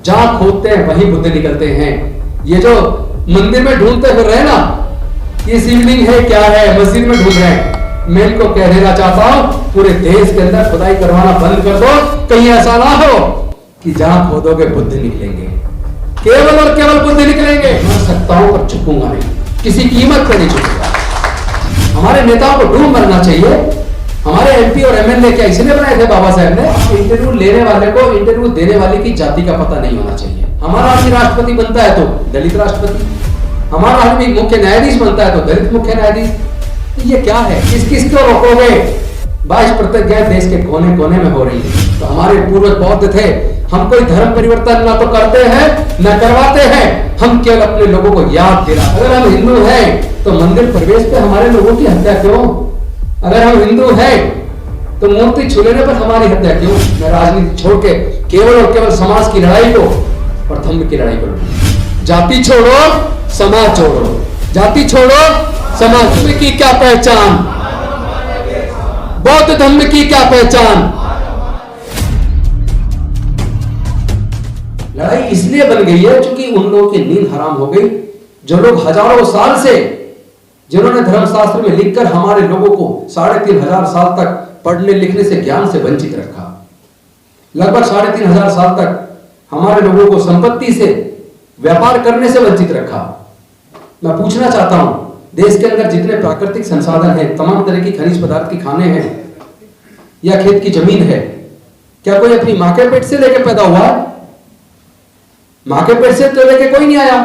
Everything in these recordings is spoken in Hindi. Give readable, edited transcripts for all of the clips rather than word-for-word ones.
जहां खोदते हैं वहीं बुद्ध निकलते हैं। ये जो मंदिर में ढूंढते फिर रहे ना, ये शिवलिंग है क्या है, मस्जिद में ढूंढ रहे हैं, मैं इनको कह देना चाहता हूं पूरे देश के अंदर खुदाई करवाना बंद कर दो। कहीं ऐसा ना हो कि जहां खोदोगे बुद्ध निकलेंगे, केवल और केवल बुद्ध निकलेंगे। मर सकता हूं पर झुकूंगा नहीं, किसी कीमत पर नहीं झुकूंगा। हमारे नेताओं को डूब मरना चाहिए। हमारे एमपी और एमएलए क्या इसलिए बनाए थे बाबा साहब ने? इंटरव्यू लेने वाले को इंटरव्यू देने वाले की जाति का पता नहीं होना चाहिए। हमारा आदमी राष्ट्रपति बनता है तो दलित राष्ट्रपति, हमारा आदमी मुख्य न्यायाधीश बनता है तो दलित मुख्य न्यायाधीश। तो ये क्या है? किस को रोकोगे? 22 प्रतिज्ञाएं देश के कोने कोने में हो रही है। तो हमारे पूर्वज बौद्ध थे, हम कोई धर्म परिवर्तन ना तो करते हैं न करवाते हैं, हम केवल अपने लोगों को याद दिला। अगर हम हिंदू हैं तो मंदिर प्रवेश पे हमारे लोगों की हत्या क्यों? अगर हम हिंदू हैं तो मूर्ति छू लेने पर हमारी हत्या क्यों? मैं राजनीति छोड़ के केवल और केवल समाज की लड़ाई को और धर्म की लड़ाई को, जाति छोड़ो समाज छोड़ो, जाति छोड़ो समाज। धर्म की क्या पहचान, बौद्ध धर्म की क्या पहचान? लड़ाई इसलिए बन गई है क्योंकि उन लोगों की नींद हराम हो गई, जो लोग हजारों साल से, जिन्होंने धर्मशास्त्र में लिखकर हमारे लोगों को 3500 साल तक पढ़ने लिखने से, ज्ञान से वंचित रखा। लगभग 3500 साल तक हमारे लोगों को संपत्ति से, व्यापार करने से वंचित रखा। मैं पूछना चाहता हूं, देश के अंदर जितने प्राकृतिक संसाधन हैं, तमाम तरह की खनिज पदार्थ की खाने हैं या खेत की जमीन है, क्या कोई अपनी मां के पेट से लेकर पैदा हुआ है? मां के पेट से तो लेके कोई नहीं आया।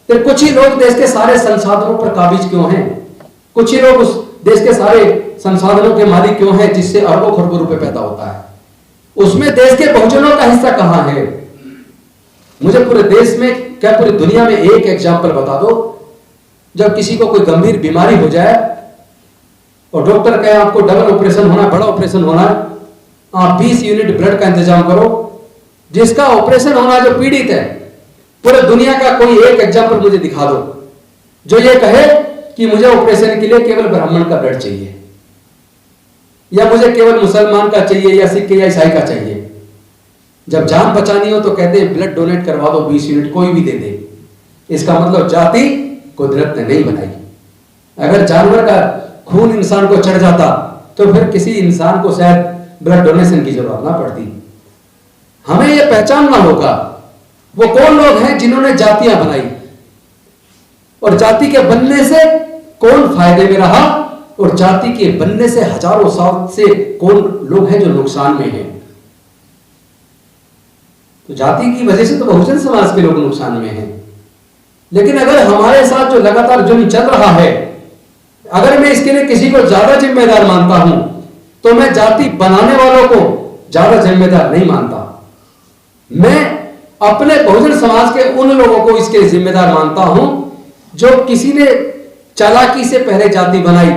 फिर कुछ ही लोग देश के सारे संसाधनों पर काबिज क्यों हैं? कुछ ही लोग उस देश के सारे संसाधनों के मालिक क्यों हैं जिससे अरबों खरबों रुपए पैदा होता है? उसमें देश के बहुजनों का हिस्सा कहां है? मुझे पूरे देश में, क्या पूरी दुनिया में एक एग्जाम्पल बता दो जब किसी को कोई गंभीर बीमारी हो जाए और डॉक्टर कहे आपको डबल ऑपरेशन होना है, बड़ा ऑपरेशन होना है, आप 20 यूनिट ब्लड का इंतजाम करो। जिसका ऑपरेशन होना जो पीड़ित है, पूरे दुनिया का कोई एक एग्जाम्पल मुझे दिखा दो जो ये कहे कि मुझे ऑपरेशन के लिए केवल ब्राह्मण का ब्लड चाहिए, या मुझे केवल मुसलमान का चाहिए, या सिख या ईसाई का चाहिए। जब जान बचानी हो तो कहते हैं ब्लड डोनेट करवा दो 20 यूनिट, कोई भी दे दे। इसका मतलब जाति कुदरत ने नहीं बनाई। अगर जानवर का खून इंसान को चढ़ जाता तो फिर किसी इंसान को शायद ब्लड डोनेशन की जरूरत ना पड़ती। हमें यह पहचानना होगा वो कौन लोग हैं जिन्होंने जातियां बनाई, और जाति के बनने से कौन फायदे में रहा, और जाति के बनने से हजारों साल से कौन लोग हैं जो नुकसान में हैं। तो जाति की वजह से तो बहुजन समाज के लोग नुकसान में हैं। लेकिन अगर हमारे साथ जो लगातार जुल्म चल रहा है, अगर मैं इसके लिए किसी को ज्यादा जिम्मेदार मानता हूं तो मैं जाति बनाने वालों को ज्यादा जिम्मेदार नहीं मानता। मैं अपने बहुजन समाज के उन लोगों को इसके जिम्मेदार मानता हूं जो किसी ने चालाकी से पहले जाति बनाई,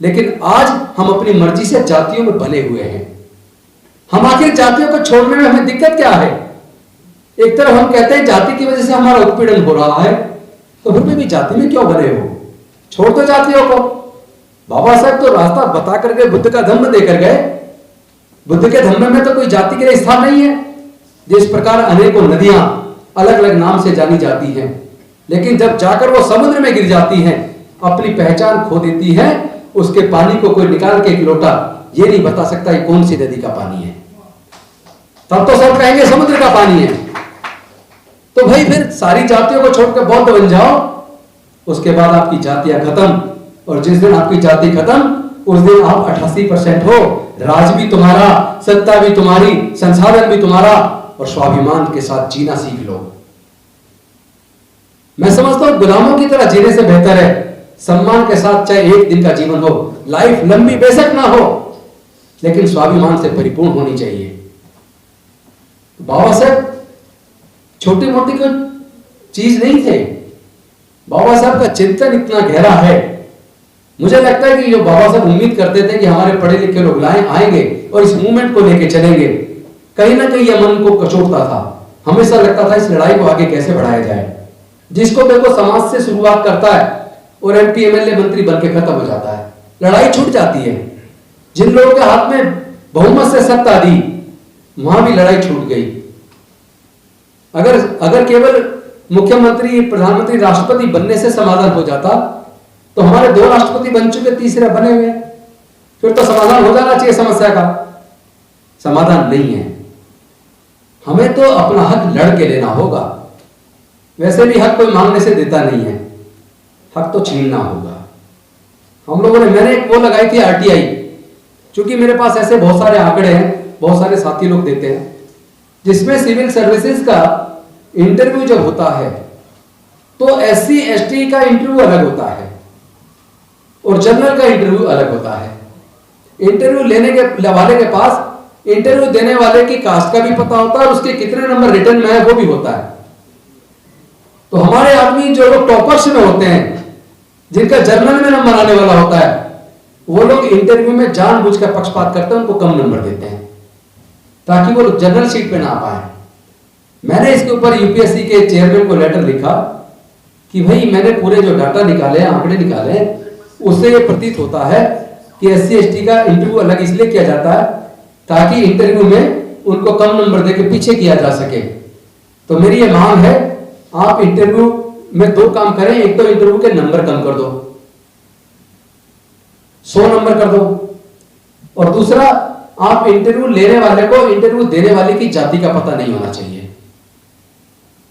लेकिन आज हम अपनी मर्जी से जातियों में बने हुए हैं। हम आखिर जातियों को छोड़ने में हमें दिक्कत क्या है? एक तरफ हम कहते हैं जाति की वजह से हमारा उत्पीड़न हो रहा है, तो फिर भी जाति में क्यों बने हो? छोड़ दो जातियों को। बाबा साहब तो रास्ता बता कर गए, बुद्ध का धम्म देकर गए। बुद्ध के धम्म में तो कोई जाति के लिए स्थान नहीं है। जिस प्रकार अनेकों नदियां अलग अलग नाम से जानी जाती हैं, लेकिन जब जाकर वो समुद्र में गिर जाती हैं, अपनी पहचान खो देती है। उसके पानी को कोई निकाल के एक लोटा ये नहीं बता सकता ये कौन सी नदी का पानी है, तब तो सब कहेंगे समुद्र का पानी है। तो भाई फिर सारी जातियों को छोड़कर बौद्ध बन जाओ, उसके बाद आपकी जातियां खत्म। और जिस दिन आपकी जाति खत्म उस दिन आप 88% हो। राज भी तुम्हारा, सत्ता भी तुम्हारी, संसाधन भी तुम्हारा, और स्वाभिमान के साथ जीना सीख लो। मैं समझता हूं गुलामों की तरह जीने से बेहतर है सम्मान के साथ चाहे एक दिन का जीवन हो, लाइफ लंबी बेशक ना हो, लेकिन स्वाभिमान से परिपूर्ण होनी चाहिए। बाबा साहब छोटी मोटी कोई चीज नहीं थे। बाबा साहब का चिंतन इतना गहरा है। मुझे लगता है कि जो बाबा साहब उम्मीद करते थे कि हमारे पढ़े लिखे लोग आएंगे और इस मूवमेंट को लेके चलेंगे, कहीं ना कहीं यह मन को कचोटता था। हमेशा लगता था इस लड़ाई को आगे कैसे बढ़ाया जाए। जिसको देखो समाज से शुरुआत करता है और एमपी एमएलए मंत्री बनके खत्म हो जाता है, लड़ाई छूट जाती है। जिन लोगों के हाथ में बहुमत से सत्ता दी, वहां भी लड़ाई छूट गई। अगर केवल मुख्यमंत्री, प्रधानमंत्री, राष्ट्रपति बनने से समाधान हो जाता तो हमारे 2 राष्ट्रपति बन चुके, तीसरे बने हुए, फिर तो समाधान हो जाना चाहिए समस्या का। समाधान नहीं है। हमें तो अपना हक लड़ के लेना होगा। वैसे भी हक कोई मांगने से देता नहीं है, हक तो छीनना होगा। हम लोगों ने, मैंने एक वो लगाई थी आरटीआई, क्योंकि मेरे पास ऐसे बहुत सारे आंकड़े हैं, बहुत सारे साथी लोग देते हैं, जिसमें सिविल सर्विसेज का इंटरव्यू जब होता है तो एससी एसटी का इंटरव्यू अलग होता है और जनरल का इंटरव्यू अलग होता है। इंटरव्यू लेने के वाले के पास इंटरव्यू देने वाले की कास्ट का भी पता होता है और उसके कितने नंबर रिटर्न में है वो भी होता है। तो हमारे आदमी जो लोग टॉपर्स में होते हैं, जिनका जर्नल में नंबर आने वाला होता है, वो लोग इंटरव्यू में जानबूझकर पक्षपात करते हैं, उनको कम नंबर देते हैं ताकि वो जनरल सीट पे ना आ पाए। मैंने इसके ऊपर यूपीएससी के चेयरमैन को लेटर लिखा कि भाई मैंने पूरे जो डाटा निकाले, आंकड़े निकाले, उससे ये प्रतीत होता है कि एससी एसटी का इंटरव्यू अलग इसलिए किया जाता है ताकि इंटरव्यू में उनको कम नंबर देकर पीछे किया जा सके। तो मेरी ये मांग है, आप इंटरव्यू में 2 काम करें। एक तो इंटरव्यू के नंबर कम कर दो, 100 नंबर कर दो, और दूसरा आप इंटरव्यू लेने वाले को इंटरव्यू देने वाले की जाति का पता नहीं होना चाहिए।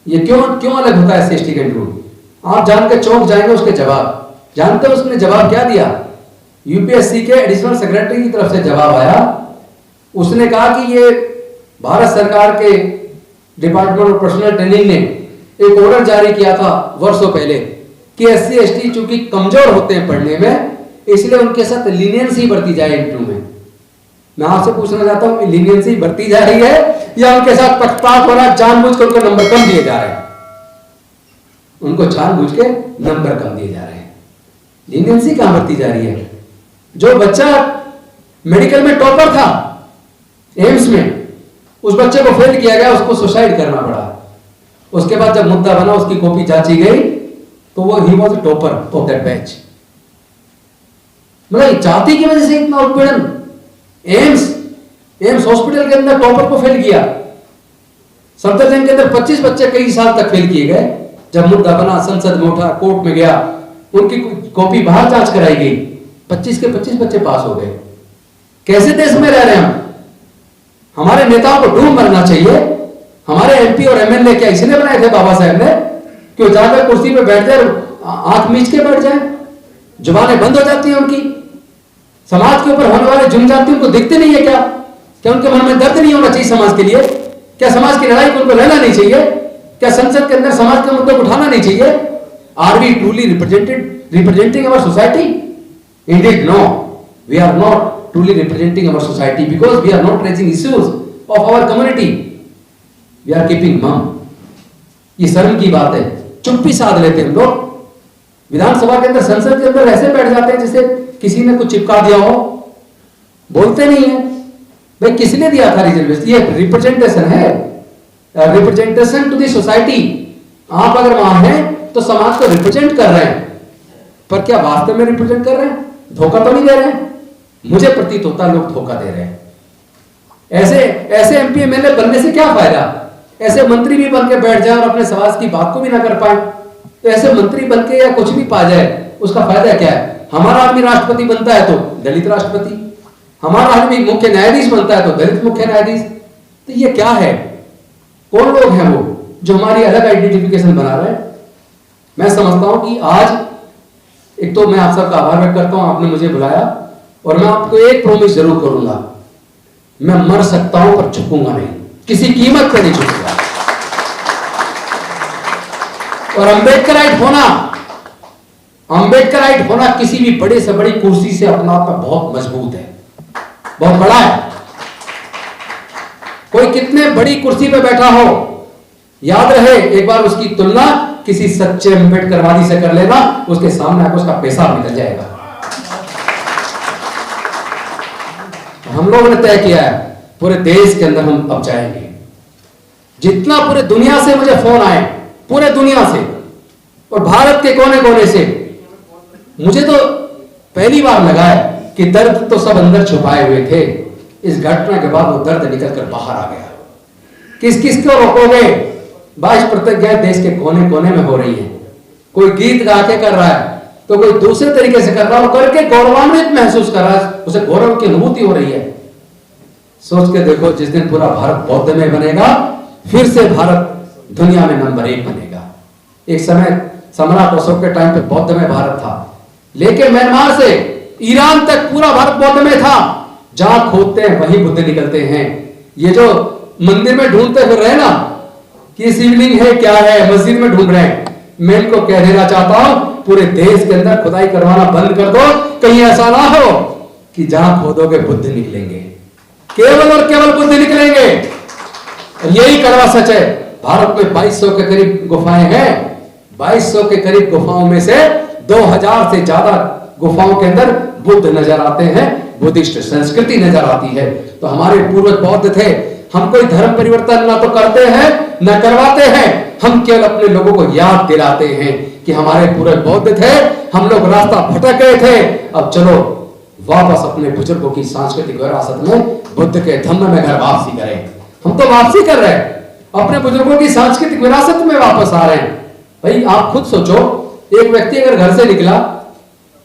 ये क्यों अलग होता है एससी एसटी का इंटरव्यू? आप जान के चौंक जाएंगे उसके जवाब। जानते हो उसने जवाब क्या दिया? यूपीएससी के एडिशनल सेक्रेटरी की तरफ से जवाब आया। उसने कहा कि ये भारत सरकार के डिपार्टमेंट ऑफ पर्सनल ट्रेनिंग ने एक ऑर्डर जारी किया था वर्षों पहले कि एससी एसटी चूंकि कमजोर होते हैं पढ़ने में, इसलिए उनके साथ लीनियंसी बरती जाए इंटरव्यू में। मैं आपसे पूछना चाहता हूं, लीनियंसी बरती जा रही है या उनके साथ पक्षपात हो रहा है, जानबूझ कर उनको नंबर कम दिए जा रहे हैं? उनको जानबूझ के नंबर कम दिए जा रहे हैं। लीनियंसी कहां बरती जा रही है? जो बच्चा मेडिकल में टॉपर था एम्स में, उस बच्चे को फेल किया गया, उसको सुसाइड करना पड़ा। उसके बाद जब मुद्दा बना, उसकी कॉपी जांची गई तो वो he was topper of that batch. मतलब जाति की वजह से इतना उत्पीड़न। एम्स हॉस्पिटल के अंदर टॉपर को फेल किया। सफदरजंग के अंदर 25 बच्चे कई साल तक फेल किए गए। जब मुद्दा बना, संसद में उठा, कोर्ट में गया, उनकी कॉपी बाहर जांच कराई गई, 25 के 25 बच्चे पास हो गए। कैसे देश में रह रहे हैं हम? हमारे नेताओं को डूब मरना चाहिए। हमारे एमपी और एमएलए क्या इसलिए बनाए थे बाबा साहब ने कि वो जाकर कुर्सी पे बैठ जाए, आंख मीच के बैठ जाए, जुबानें बंद हो जाती हैं उनकी। समाज के ऊपर होने वाले जुर्म जाति उनको दिखते नहीं है क्या? क्या उनके मन में दर्द नहीं होना चाहिए समाज के लिए? क्या समाज की लड़ाई को उनको लड़ना नहीं चाहिए? क्या संसद के अंदर समाज के मुद्दे को उठाना नहीं चाहिए? Are we truly representing our society? Indeed no, we are not truly representing our society because we are not raising issues of our community. We are keeping mum. ये शर्म की बात है। चुप्पी साध लेते हैं हम लोग। विधानसभा के अंदर, संसद के अंदर ऐसे बैठ जाते हैं जैसे किसी ने कुछ चिपका दिया हो। बोलते नहीं है। भाई किसने दिया था रिजर्वेशन? ये रिप्रेजेंटेशन है, रिप्रेजेंटेशन टू द सोसाइटी। आप अगर वहां हैं तो समाज को रिप्रेजेंट कर रहे हैं, पर क्या वास्तव में रिप्रेजेंट कर रहे हैं? धोखा तो नहीं दे रहे हैं? मुझे प्रतीत होता है लोग धोखा दे रहे हैं। ऐसे एमपी एमएलए बनने से क्या फायदा? ऐसे मंत्री भी बन के बैठ जाए और अपने समाज की बात को भी ना कर पाए, तो ऐसे मंत्री बन के या कुछ भी पा जाए, उसका फायदा क्या है? हमारा आदमी राष्ट्रपति बनता है तो दलित राष्ट्रपति, हमारा आदमी मुख्य न्यायाधीश बनता है तो दलित मुख्य न्यायाधीश। तो ये क्या है? कौन लोग हैं वो जो हमारी अलग आइडेंटिफिकेशन बना रहे हैं? मैं समझता हूं कि आज एक तो मैं आप सबका आभार व्यक्त करता हूं, आपने मुझे बुलाया, और मैं आपको एक प्रॉमिस जरूर करूंगा, मैं मर सकता हूं पर झुकूंगा नहीं, किसी कीमत पर नहीं झुकूंगा। और अम्बेडकराइट होना किसी भी बड़े से बड़ी कुर्सी से अपना आप बहुत मजबूत है, बहुत बड़ा है। कोई कितने बड़ी कुर्सी पे बैठा हो, याद रहे एक बार उसकी तुलना किसी सच्चे अम्बेडकरवादी से कर लेना, उसके सामने आकर उसका पेशाब निकल जाएगा। हम लोगों ने तय किया है पूरे देश के अंदर हम अब जाएंगे। जितना पूरे दुनिया से मुझे फोन आए, पूरे दुनिया से और भारत के कोने कोने से, मुझे तो पहली बार लगा है कि दर्द तो सब अंदर छुपाए हुए थे, इस घटना के बाद वो दर्द निकल कर बाहर आ गया। किस किस को रोकोगे? 22 प्रतिज्ञाएं देश के कोने कोने में हो रही हैं। कोई गीत गा के कर रहा है तो कोई दूसरे तरीके से कर रहा है, करके गौरवान्वित महसूस कर रहा है, उसे गौरव की अनुभूति हो रही है। सोच के देखो, जिस दिन पूरा भारत बौद्ध में बनेगा, फिर से भारत दुनिया में नंबर 1 बनेगा। एक समय सम्राट अशोक के टाइम पे बौद्ध में भारत था, लेकिन म्यांमार से ईरान तक पूरा भारत बौद्ध में था। जहां खोदते हैं वहीं बुद्ध निकलते हैं। ये जो मंदिर में ढूंढते फिर रहे ना कि शिवलिंग है क्या है, मस्जिद में ढूंढ रहे हैं, मैं इनको कह देना चाहता हूं, पूरे देश के अंदर खुदाई करवाना बंद कर दो। कहीं ऐसा ना हो कि जहां खोदोगे बुद्ध निकलेंगे, केवल और केवल बुद्ध निकलेंगे। यही कड़वा सच है। भारत में 2200 के करीब गुफाएं हैं। 2200 के करीब गुफाओं में से 2000 से ज्यादा गुफाओं के अंदर बुद्ध नजर आते हैं, बुद्धिस्ट संस्कृति नजर आती है। तो हमारे पूर्वज बौद्ध थे। हम कोई धर्म परिवर्तन ना तो करते हैं ना करवाते हैं, हम केवल अपने लोगों को याद दिलाते हैं कि हमारे पूर्वज बौद्ध थे, हम लोग रास्ता भटक गए थे। अब चलो वापस अपने बुजुर्गों की सांस्कृतिक विरासत में, बुद्ध के धम्म में घर वापसी करें। हम तो वापसी कर रहे हैं, अपने बुजुर्गों की सांस्कृतिक विरासत में वापस आ रहे हैं। भाई आप खुद सोचो, एक व्यक्ति अगर घर से निकला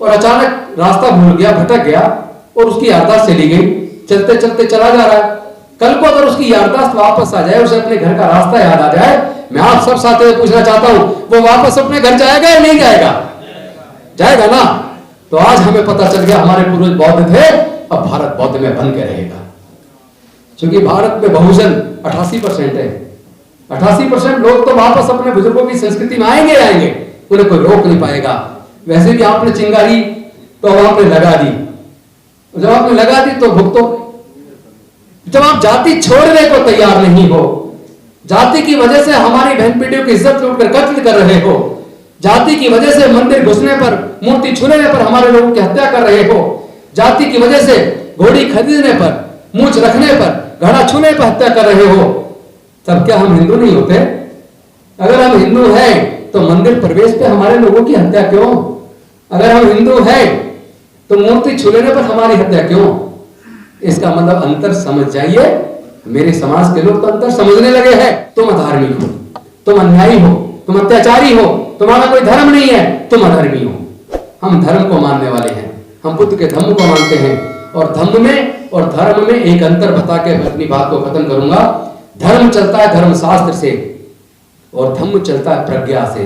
और अचानक रास्ता भूल गया, भटक गया और उसकी याददाश्त चली गई, चलते चलते चला जा रहा है। कल को अगर उसकी याददाश्त वापस आ जाए, उसे अपने घर का रास्ता याद आ जाए, मैं आप सब साथियों से पूछना चाहता हूं, वो वापस अपने घर जाएगा या नहीं जाएगा? जाएगा ना। तो आज हमें पता चल गया हमारे पूर्वज बौद्ध थे, अब भारत बौद्ध में बन के रहेगा। क्योंकि भारत में बहुजन 88% है। 88% लोग तो वापस अपने बुजुर्गों की संस्कृति में आएंगे आएंगे, उन्हें कोई रोक नहीं पाएगा। वैसे भी आपने चिंगारी तो आपने लगा दी, जब आपने लगा दी तो भुगतो। जब आप जाति छोड़ने को तैयार नहीं हो, जाति की वजह से हमारी बहन बेटियों की इज्जत लूटकर कत्ल कर रहे हो, जाति की वजह से मंदिर घुसने पर, मूर्ति छूने पर हमारे लोगों की हत्या कर रहे हो, जाति की वजह से घोड़ी खरीदने पर, मूंछ रखने पर, घड़ा छूने पर हत्या कर रहे हो, तब क्या हम हिंदू नहीं होते? अगर हम हिंदू हैं तो मंदिर प्रवेश पे हमारे लोगों की हत्या क्यों? अगर हम हिंदू हैं तो मूर्ति छू लेने पर हमारी हत्या क्यों? इसका मतलब अंतर समझ जाइए। मेरे समाज के लोग तो अंतर समझने लगे हैं। तुम अधार्मिक हो, तुम अन्यायी हो, तुम अत्याचारी हो, तुम्हारा कोई धर्म नहीं है, तुम अधर्मी हो। हम धर्म को मानने वाले हैं, हम बुद्ध के धम्म को मानते हैं। और धम्म में और धर्म में एक अंतर बता के मैं अपनी बात को खत्म करूंगा। धर्म चलता है धर्मशास्त्र से और धम्म चलता है प्रज्ञा से,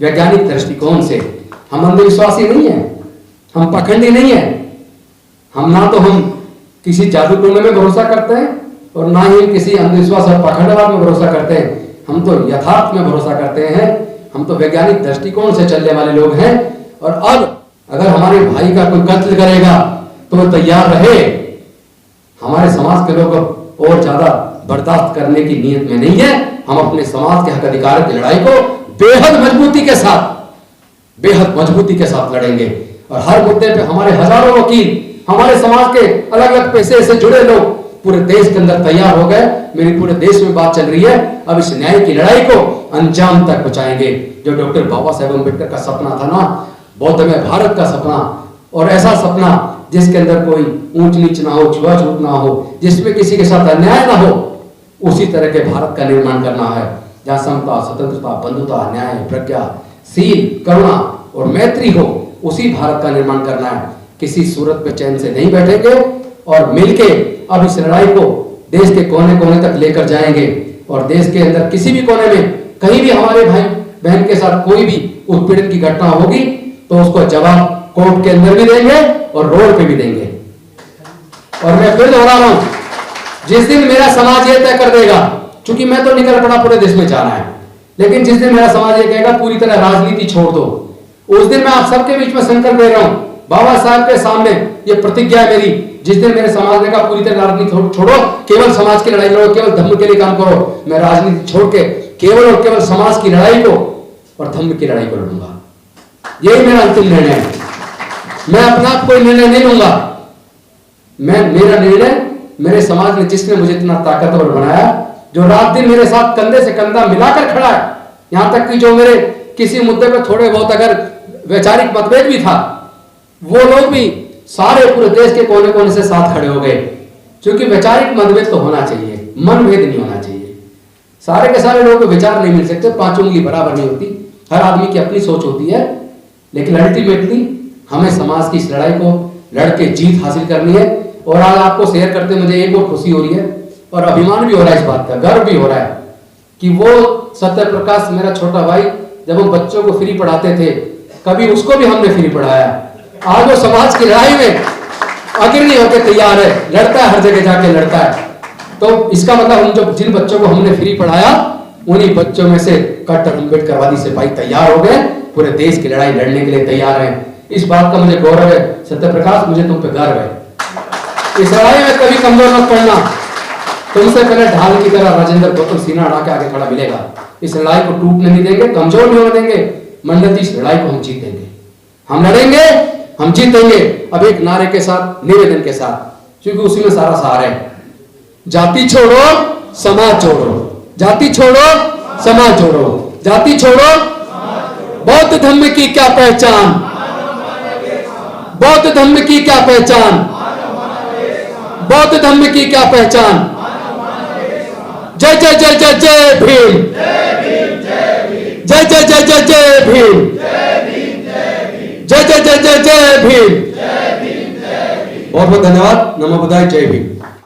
वैज्ञानिक दृष्टिकोण से। हम अंधविश्वासी नहीं है, हम पाखंडी नहीं है। हम ना तो हम किसी जादू टोने में भरोसा करते हैं और ना ही किसी अंधविश्वास और पाखंडवाद में भरोसा करते हैं। हम तो यथार्थ में भरोसा करते हैं। हम तो वैज्ञानिक दृष्टिकोण से चलने वाले लोग हैं। और अब अगर हमारे भाई का कोई कत्ल करेगा तो वो तैयार रहे। हमारे समाज के लोग और ज्यादा बर्दाश्त करने की नीयत में नहीं है। हम अपने समाज के हक अधिकार की लड़ाई को बेहद मजबूती के साथ लड़ेंगे। और हर मुद्दे पे हमारे हजारों वकील, हमारे समाज के अलग अलग पेशे से जुड़े लोग पूरे देश के अंदर तैयार हो गए। मेरी पूरे देश में बात चल रही है। अब इस न्याय की लड़ाई को अंजाम तक पहुंचाएंगे। जो डॉक्टर बाबा साहेब अम्बेडकर का सपना था ना, बौद्ध में भारत का सपना, और ऐसा सपना जिसके अंदर कोई ऊंच नीच ना हो, छुआछूत ना हो, जिसमें किसी के साथ अन्याय ना हो, उसी तरह के भारत का निर्माण करना है, जहां समता, स्वतंत्रता, बंधुता, न्याय, प्रज्ञा, शील, करुणा और मैत्री हो। उसी भारत का निर्माण करना है। किसी सूरत पे चैन से नहीं बैठेंगे और मिलके अब इस लड़ाई को देश के कोने कोने तक लेकर जाएंगे। और देश के अंदर किसी भी कोने में कहीं भी हमारे भाई बहन के साथ कोई भी उत्पीड़न की घटना होगी तो उसको जवाब कोर्ट के अंदर भी देंगे और रोड पे भी देंगे। और मैं फिर दोहरा रहा हूं, जिस दिन मेरा समाज ये तय कर देगा, क्योंकि मैं तो निकल पड़ा पूरे देश में जाना है, लेकिन जिस दिन मेरा समाज ये कहेगा पूरी तरह राजनीति छोड़ दो, उस दिन मैं आप सबके बीच में संकल्प ले रहा हूं, बाबा साहब के सामने ये प्रतिज्ञा है मेरी। जिस दिन मेरे समाज ने कहा पूरी तरह राजनीति छोड़ो, केवल समाज की लड़ाई लड़ो, केवल धर्म के लिए काम करो, मैं राजनीति छोड़ के केवल और केवल समाज की लड़ाई को और धर्म की लड़ाई को लड़ूंगा। यही मेरा अंतिम निर्णय है। मैं अपना कोई निर्णय नहीं लूंगा। मेरा निर्णय मेरे समाज ने, जिसने मुझे इतना ताकतवर बनाया, जो रात दिन मेरे साथ कंधे से कंधा मिलाकर खड़ा है, यहां तक कि जो मेरे किसी मुद्दे पर थोड़े बहुत अगर वैचारिक मतभेद भी था, वो लोग भी सारे पूरे देश के कोने कोने से साथ खड़े हो गए। क्योंकि वैचारिक मतभेद तो होना चाहिए, मनभेद नहीं होना चाहिए। सारे के सारे लोगों को विचार नहीं मिल सकते, पांचों उंगली बराबर नहीं होती, हर आदमी की अपनी सोच होती है, लेकिन अल्टीमेटली हमें समाज की इस लड़ाई को लड़के जीत हासिल करनी है। और आज आपको शेयर करते मुझे एक और खुशी हो रही है और अभिमान भी हो रहा है, इस बात का गर्व भी हो रहा है कि वो सत्य प्रकाश मेरा छोटा भाई, जब हम बच्चों को फ्री पढ़ाते थे कभी उसको भी हमने फ्री पढ़ाया। आज वो समाज की लड़ाई में अग्रणी होकर तैयार है, लड़ता है, हर जगह जाके लड़ता है। तो इसका मतलब हम जो जिन बच्चों को हमने फ्री पढ़ाया उन्हीं बच्चों में से कट्टर अम्बेडकरवादी सिपाही तैयार हो गए, पूरे देश की लड़ाई लड़ने के लिए तैयार हैं। इस बात का मुझे गौरव है सत्य प्रकाश, मुझे तुम पे गर्व है। इस लड़ाई में कभी कमजोर मत पड़ना, तुमसे पहले ढाल की तरह राजेंद्र गौतम सीना अड़ा के आगे खड़ा मिलेगा। इस लड़ाई को टूटने नहीं देंगे, कमजोर नहीं होने देंगे। मंडल जी इस लड़ाई को हम जीतेंगे, हम लड़ेंगे, हम जीतेंगे। अब एक नारे के साथ, निवेदन के साथ, क्योंकि उसी में सारा सार है, जाति छोड़ो समाज जोड़ो, जाति छोड़ो समाज जोड़ो, जाति छोड़ो। बौद्ध धर्म की क्या पहचान, बौद्ध धर्म की क्या पहचान, बौद्ध धर्म की क्या पहचान। जय जय जय जय जय भीम, जय जय जय जय जय भीम, जय जय जय जय जय भीम। बहुत बहुत धन्यवाद। नमो बुद्धाय, जय भीम।